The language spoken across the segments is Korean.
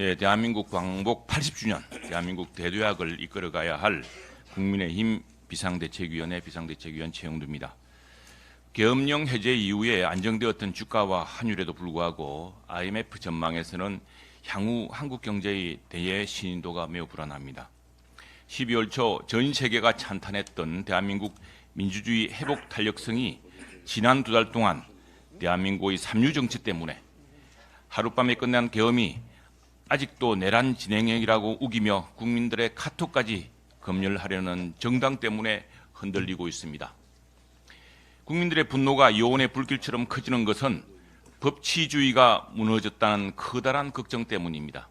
네, 대한민국 광복 80주년 대한민국 대도약을 이끌어가야 할 국민의힘 비상대책위원회 비상대책위원 최영두입니다. 계엄령 해제 이후에 안정되었던 주가와 환율에도 불구하고 IMF 전망에서는 향후 한국 경제의 대외 신인도가 매우 불안합니다. 12월 초 전 세계가 찬탄했던 대한민국 민주주의 회복 탄력성이 지난 두 달 동안 대한민국의 삼류 정치 때문에 하룻밤에 끝난 계엄이 아직도 내란 진행형이라고 우기며 국민들의 카톡까지 검열하려는 정당 때문에 흔들리고 있습니다. 국민들의 분노가 여온의 불길처럼 커지는 것은 법치주의가 무너졌다는 커다란 걱정 때문입니다.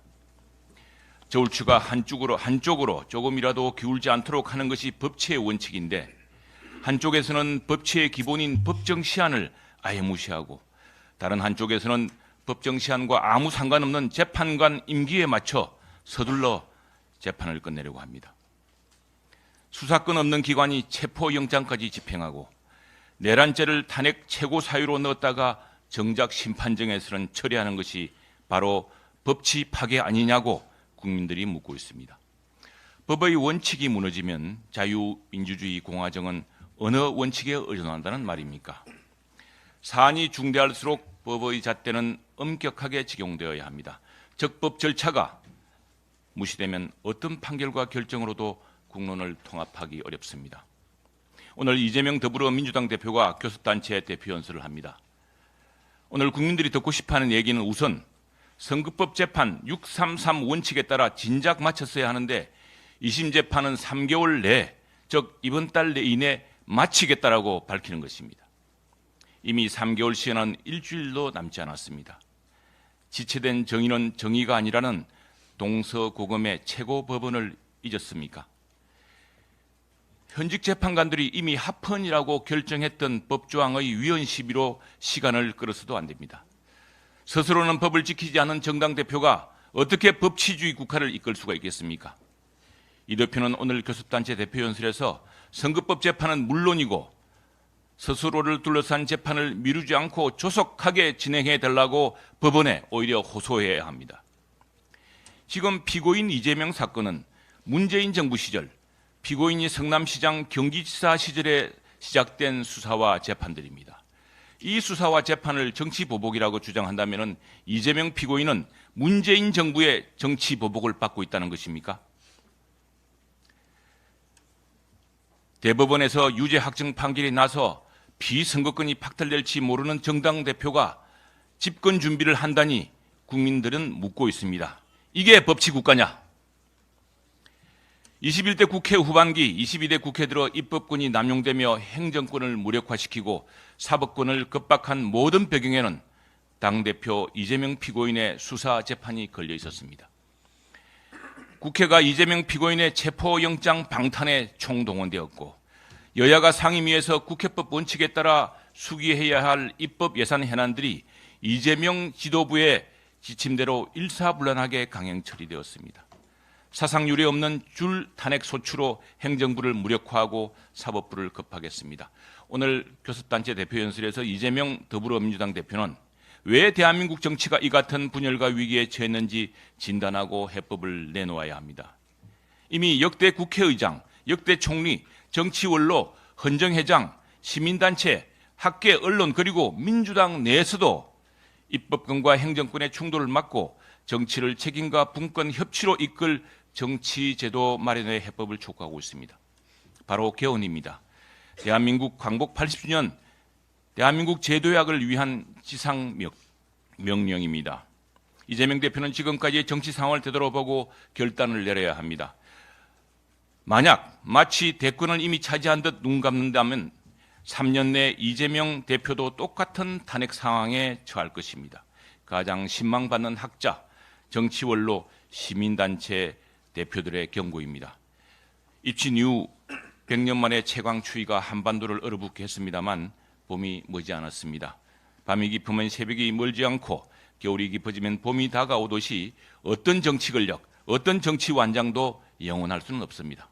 저울추가 한쪽으로 조금이라도 기울지 않도록 하는 것이 법치의 원칙인데 한쪽에서는 법치의 기본인 법정 시한을 아예 무시하고 다른 한쪽에서는 법정 시한과 아무 상관없는 재판관 임기에 맞춰 서둘러 재판을 끝내려고 합니다. 수사권 없는 기관이 체포영장까지 집행하고 내란죄를 탄핵 최고 사유로 넣었다가 정작 심판정에서는 처리하는 것이 바로 법치 파괴 아니냐고 국민들이 묻고 있습니다. 법의 원칙이 무너지면 자유민주주의 공화정은 어느 원칙에 의존한다는 말입니까? 사안이 중대할수록 법의 잣대는 엄격하게 적용되어야 합니다. 적법 절차가 무시되면 어떤 판결과 결정으로도 국론을 통합하기 어렵습니다. 오늘 이재명 더불어민주당 대표가 교섭단체 대표 연설을 합니다. 오늘 국민들이 듣고 싶어하는 얘기는 우선 선거법 재판 633 원칙에 따라 진작 마쳤어야 하는데 2심 재판은 3개월 내, 즉 이번 달 내인에 마치겠다라고 밝히는 것입니다. 이미 3개월 시한은 일주일도 남지 않았습니다. 지체된 정의는 정의가 아니라는 동서고금의 최고 법원을 잊었습니까? 현직 재판관들이 이미 합헌이라고 결정했던 법조항의 위헌 시비로 시간을 끌어서도 안 됩니다. 스스로는 법을 지키지 않은 정당 대표가 어떻게 법치주의 국가를 이끌 수가 있겠습니까? 이 대표는 오늘 교섭단체 대표 연설에서 선거법 재판은 물론이고 스스로를 둘러싼 재판을 미루지 않고 조속하게 진행해 달라고 법원에 오히려 호소해야 합니다. 지금 피고인 이재명 사건은 문재인 정부 시절 피고인이 성남시장 경기지사 시절에 시작된 수사와 재판들입니다. 이 수사와 재판을 정치보복이라고 주장한다면 이재명 피고인은 문재인 정부의 정치보복을 받고 있다는 것입니까? 대법원에서 유죄 확정 판결이 나서 비선거권이 박탈될지 모르는 정당 대표가 집권 준비를 한다니 국민들은 묻고 있습니다. 이게 법치국가냐? 21대 국회 후반기 22대 국회 들어 입법권이 남용되며 행정권을 무력화시키고 사법권을 급박한 모든 배경에는 당대표 이재명 피고인의 수사 재판이 걸려 있었습니다. 국회가 이재명 피고인의 체포영장 방탄에 총동원되었고 여야가 상임위에서 국회법 원칙에 따라 수기해야 할 입법 예산 현안들이 이재명 지도부의 지침대로 일사불란하게 강행 처리되었습니다. 사상 유례 없는 줄 탄핵 소추로 행정부를 무력화하고 사법부를 급하겠습니다. 오늘 교섭단체 대표 연설에서 이재명 더불어민주당 대표는 왜 대한민국 정치가 이 같은 분열과 위기에 처했는지 진단하고 해법을 내놓아야 합니다. 이미 역대 국회의장, 역대 총리, 정치원로, 헌정회장, 시민단체, 학계, 언론 그리고 민주당 내에서도 입법권과 행정권의 충돌을 막고 정치를 책임과 분권 협치로 이끌 정치제도 마련의 해법을 촉구하고 있습니다. 바로 개헌입니다. 대한민국 광복 80주년 대한민국 제도약을 위한 지상명령입니다. 이재명 대표는 지금까지의 정치 상황을 되돌아보고 결단을 내려야 합니다. 만약 마치 대권을 이미 차지한 듯 눈 감는다면 3년 내 이재명 대표도 똑같은 탄핵 상황에 처할 것입니다. 가장 신망받는 학자, 정치원로, 시민단체 대표들의 경고입니다. 입신 이후 100년 만에 최강 추위가 한반도를 얼어붙게 했습니다만 봄이 머지 않았습니다. 밤이 깊으면 새벽이 멀지 않고 겨울이 깊어지면 봄이 다가오듯이 어떤 정치 권력, 어떤 정치 완장도 영원할 수는 없습니다.